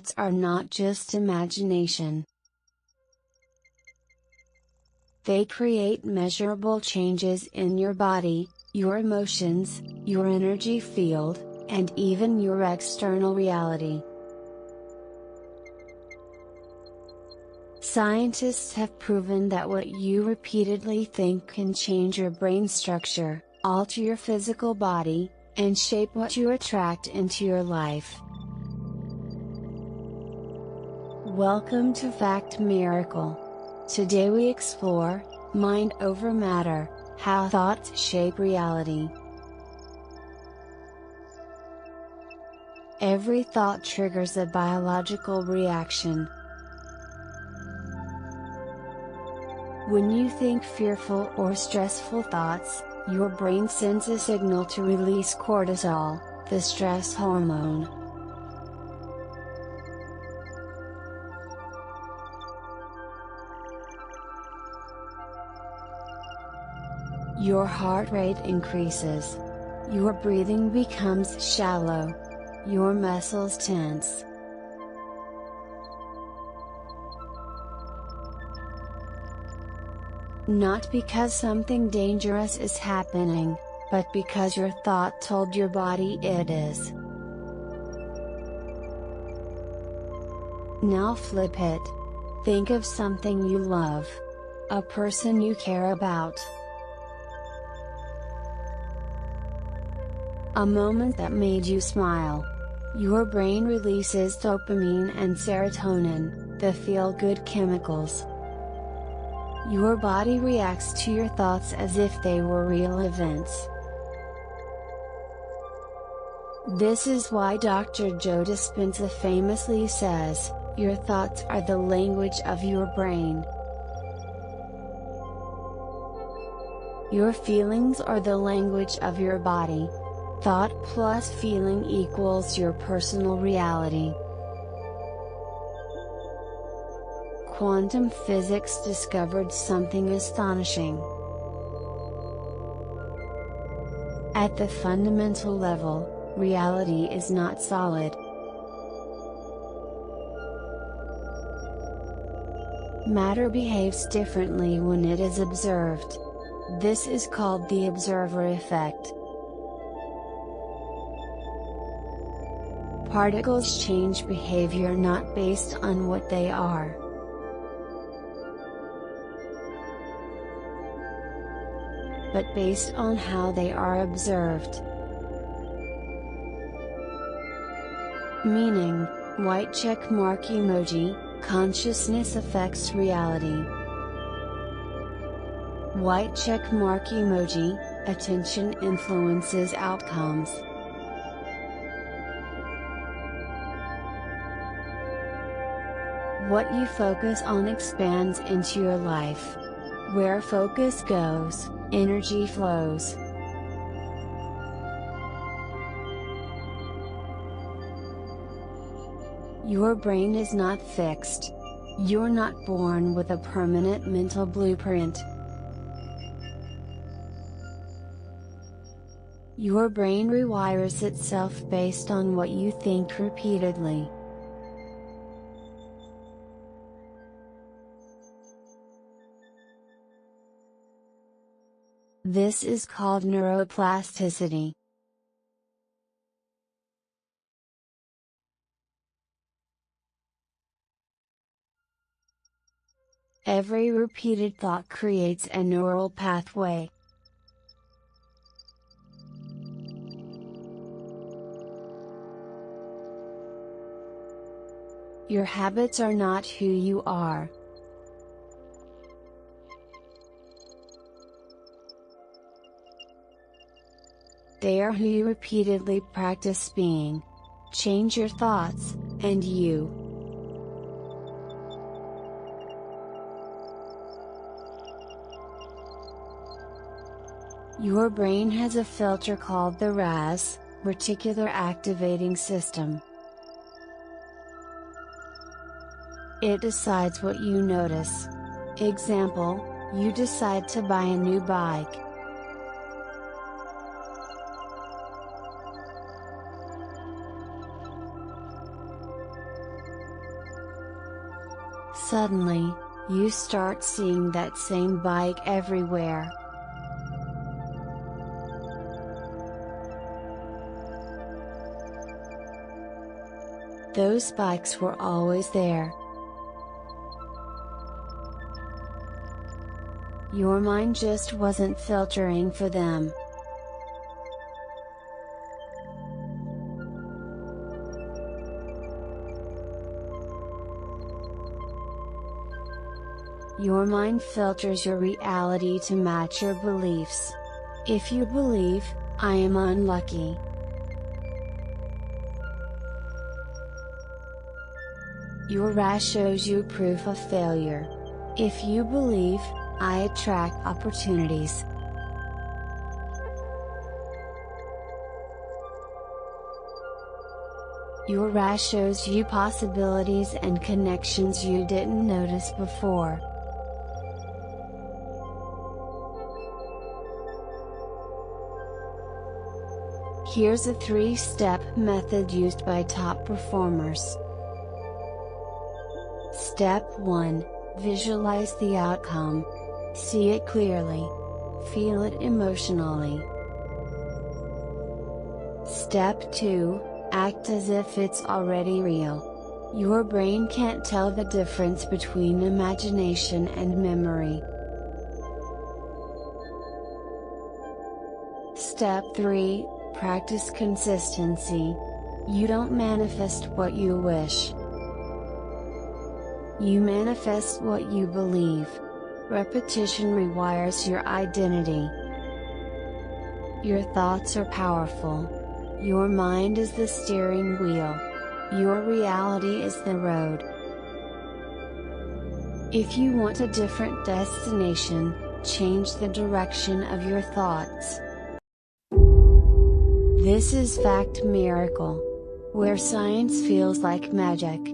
thoughts are not just imagination. They create measurable changes in your body, your emotions, your energy field, and even your external reality. Scientists have proven that what you repeatedly think can change your brain structure, alter your physical body, and shape what you attract into your life. Welcome to Fact Miracle. Today we explore, mind over matter, how thoughts shape reality. Every thought triggers a biological reaction. When you think fearful or stressful thoughts, your brain sends a signal to release cortisol, the stress hormone. Your heart rate increases. Your breathing becomes shallow. Your muscles tense. Not because something dangerous is happening, but because your thought told your body it is. Now flip it. Think of something you love. A person you care about. A moment that made you smile. Your brain releases dopamine and serotonin, the feel-good chemicals. Your body reacts to your thoughts as if they were real events. This is why Dr. Joe Dispenza famously says, "Your thoughts are the language of your brain. Your feelings are the language of your body. Thought plus feeling equals your personal reality." Quantum physics discovered something astonishing. At the fundamental level, reality is not solid. Matter behaves differently when it is observed. This is called the observer effect. Particles change behavior not based on what they are, but based on how they are observed. Meaning, white check mark emoji, consciousness affects reality. White check mark emoji, attention influences outcomes. What you focus on expands into your life. Where focus goes, energy flows. Your brain is not fixed. You're not born with a permanent mental blueprint. Your brain rewires itself based on what you think repeatedly. This is called neuroplasticity. Every repeated thought creates a neural pathway. Your habits are not who you are. They are who you repeatedly practice being. Change your thoughts, and you. Your brain has a filter called the RAS, reticular activating system. It decides what you notice. Example, you decide to buy a new bike. Suddenly, you start seeing that same bike everywhere. Those bikes were always there. Your mind just wasn't filtering for them. Your mind filters your reality to match your beliefs. If you believe, "I am unlucky," your rash shows you proof of failure. If you believe, "I attract opportunities," your rash shows you possibilities and connections you didn't notice before. Here's a 3-step method used by top performers. Step 1. Visualize the outcome. See it clearly. Feel it emotionally. Step 2. Act as if it's already real. Your brain can't tell the difference between imagination and memory. Step 3. Practice consistency. You don't manifest what you wish. You manifest what you believe. Repetition rewires your identity. Your thoughts are powerful. Your mind is the steering wheel. Your reality is the road. If you want a different destination, change the direction of your thoughts. This is Fact Miracle, where science feels like magic.